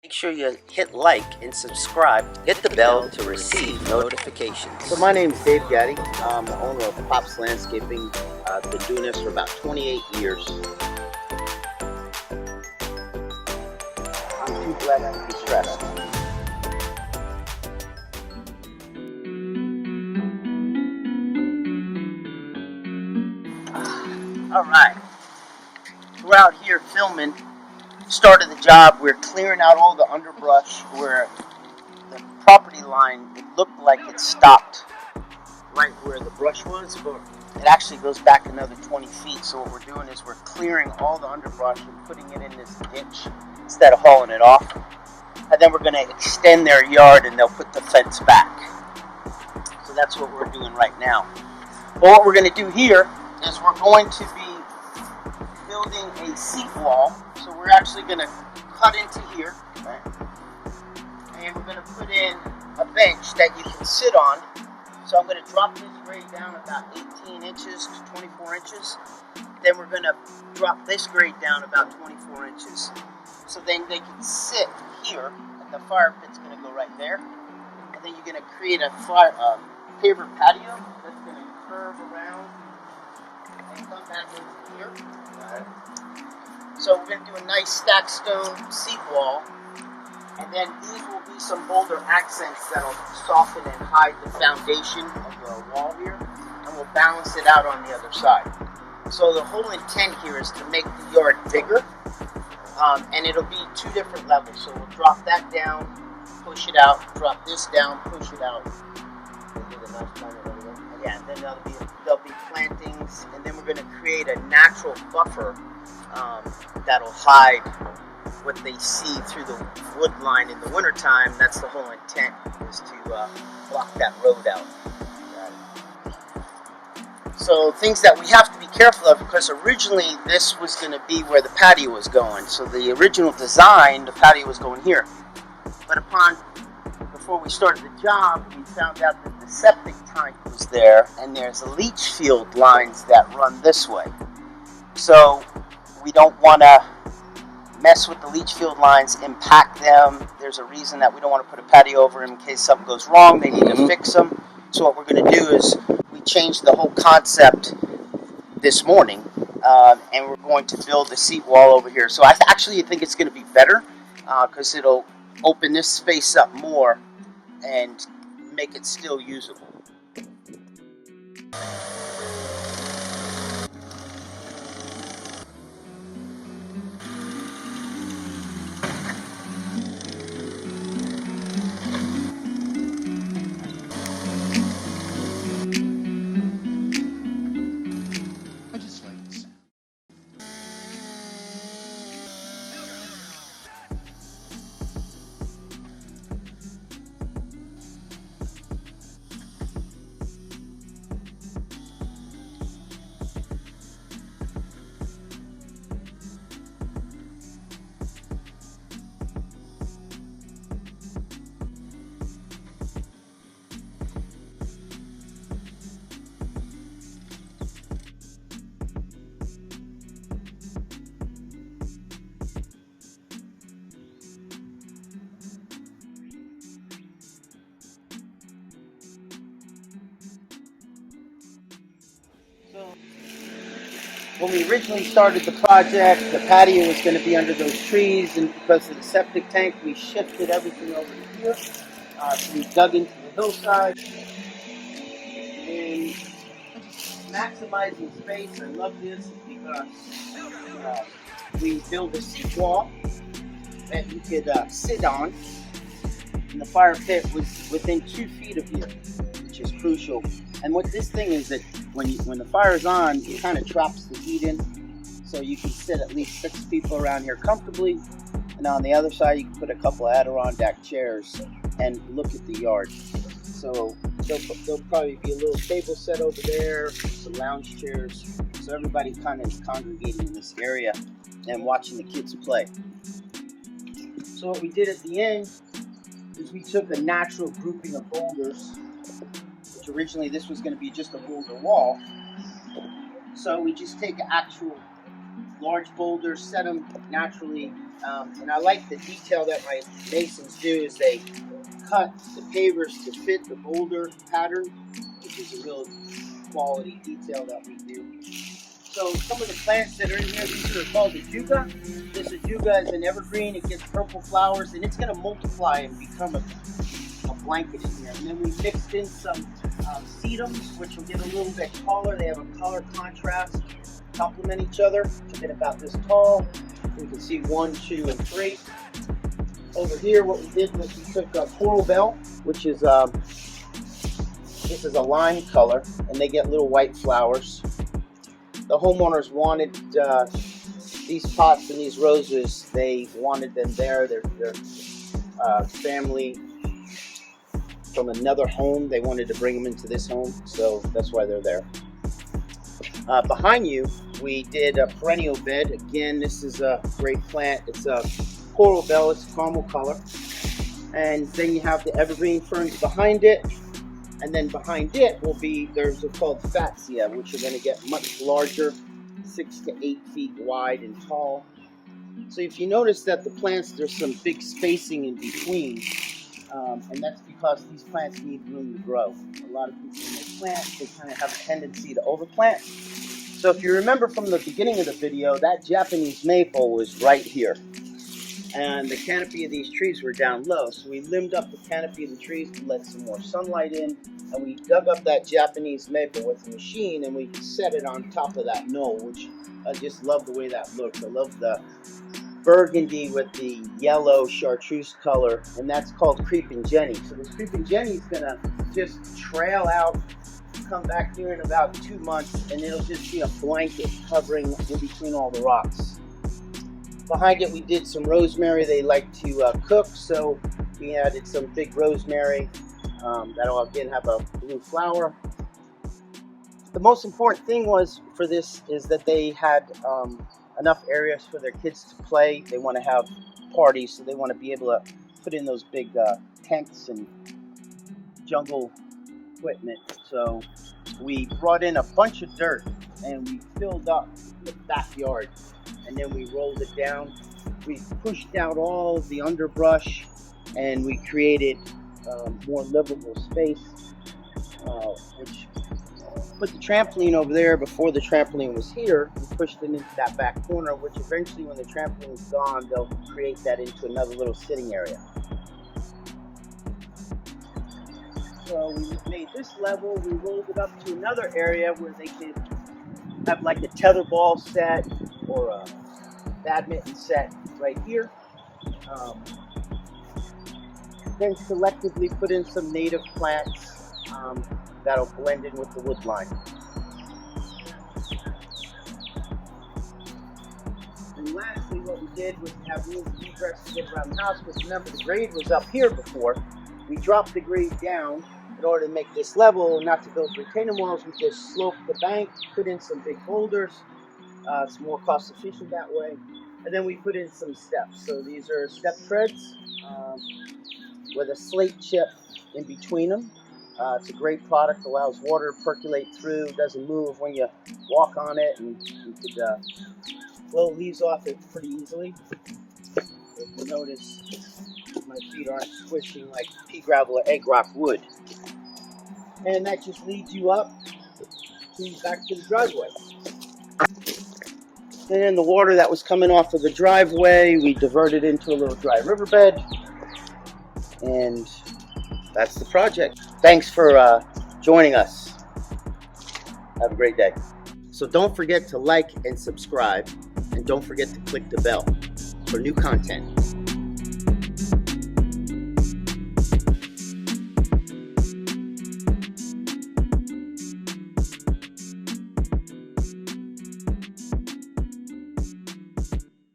Make sure you hit like and subscribe. Hit the bell to receive notifications. So my name is Dave Gaddy. I'm the owner of Pops Landscaping. I've been doing this for about 28 years. I'm too blessed to be stressed. Alright, we're out here filming. Start of the job, we're clearing out all the underbrush where the property line, it looked like it stopped right where the brush was, but it actually goes back another 20 feet. So what we're doing is we're clearing all the underbrush and putting it in this ditch instead of hauling it off. And then we're going to extend their yard and they'll put the fence back. So that's what we're doing right now. But what we're going to do here is we're going to be building a seat wall. So we're actually going to cut into here, right? And we're going to put in a bench that you can sit on. So I'm going to drop this grade down about 18 inches to 24 inches. Then we're going to drop this grade down about 24 inches. So then they can sit here, and the fire pit's going to go right there. And then you're going to create a paver patio that's going to curve around and come back over here. Right. So we're going to do a nice stacked stone seat wall. And then these will be some boulder accents that'll soften and hide the foundation of the wall here. And we'll balance it out on the other side. So the whole intent here is to make the yard bigger. And it'll be two different levels. So we'll drop that down, push it out, drop this down, push it out. Yeah, and then there'll be plantings. And then we're going to create a natural buffer that'll hide what they see through the wood line in the wintertime. That's the whole intent, is to block that road out. So things that we have to be careful of, because originally this was going to be where the patio was going. So the original design, the patio was going here. But before we started the job, we found out that the septic tank was there, and there's leach field lines that run this way. So we don't want to mess with the leach field lines, impact them. There's a reason that we don't want to put a patio over them in case something goes wrong. They need to fix them. So what we're going to do is we changed the whole concept this morning, and we're going to build a seat wall over here. So I actually think it's going to be better because it'll open this space up more and make it still usable. When we originally started the project, the patio was going to be under those trees, and because of the septic tank, we shifted everything over to here. So we dug into the hillside. And maximizing space, I love this because we built a seat wall that you could sit on, and the fire pit was within 2 feet of here, which is crucial. And what this thing is that when the fire is on, it kind of traps the heat in, so you can sit at least 6 people around here comfortably. And on the other side, you can put a couple of Adirondack chairs and look at the yard. So there'll probably be a little table set over there, some lounge chairs, so everybody kind of is congregating in this area and watching the kids play. So what we did at the end is we took a natural grouping of boulders. Originally this was going to be just a boulder wall, so we just take actual large boulders, set them naturally And I like the detail that my masons do is they cut the pavers to fit the boulder pattern, which is a real quality detail that we do. So some of the plants that are in here, these are called the juga. This juga is an evergreen. It gets purple flowers, and it's going to multiply and become a blanket in here. And then we mixed in some sedums, which will get a little bit taller. They have a color contrast, complement each other. They get about this tall. You can see 1, 2, and 3. Over here, what we did was we took coral bell, which is this is a lime color, and they get little white flowers. The homeowners wanted these pots and these roses. They wanted them there. Their family from another home, they wanted to bring them into this home, so that's why they're there. Behind you, we did a perennial bed. Again, this is a great plant. It's a coral bell. It's a caramel color. And then you have the evergreen ferns behind it. And then behind it will be, there's called fatsia, which are going to get much larger, 6 to 8 feet wide and tall. So if you notice that the plants, there's some big spacing in between. And that's because these plants need room to grow. A lot of people, when they plant, they kind of have a tendency to overplant. So if you remember from the beginning of the video, that Japanese maple was right here. And the canopy of these trees were down low. So we limbed up the canopy of the trees to let some more sunlight in. And we dug up that Japanese maple with a machine and we set it on top of that knoll, which I just love the way that looks. I love the burgundy with the yellow chartreuse color, and that's called creeping Jenny. So this creeping Jenny is going to just trail out, come back here in about 2 months, and it'll just be a blanket covering in between all the rocks. Behind it, we did some rosemary. They like to cook, so we added some big rosemary. That'll again have a blue flower. The most important thing was for this is that they had enough areas for their kids to play. They want to have parties, so they want to be able to put in those big tents and jungle equipment. So we brought in a bunch of dirt and we filled up the backyard, and then we rolled it down. We pushed out all the underbrush and we created more livable space, which put the trampoline over there. Before the trampoline was here, we pushed it into that back corner, which eventually when the trampoline is gone, they'll create that into another little sitting area. So we made this level, we rolled it up to another area where they could have like a tetherball set or a badminton set right here. Then selectively put in some native plants that'll blend in with the wood line. And lastly, what we did was have a little egress to get around the house, because remember the grade was up here before. We dropped the grade down in order to make this level, not to build retaining walls. We just sloped the bank, put in some big boulders. It's more cost efficient that way. And then we put in some steps. So these are step treads with a slate chip in between them. It's a great product, allows water to percolate through, doesn't move when you walk on it, and you could blow leaves off it pretty easily. If you notice, my feet aren't squishing like pea gravel or egg rock wood. And that just leads you up back to the driveway. And then the water that was coming off of the driveway, we diverted into a little dry riverbed. And that's the project. Thanks for joining us. Have a great day. So don't forget to like and subscribe, and don't forget to click the bell for new content.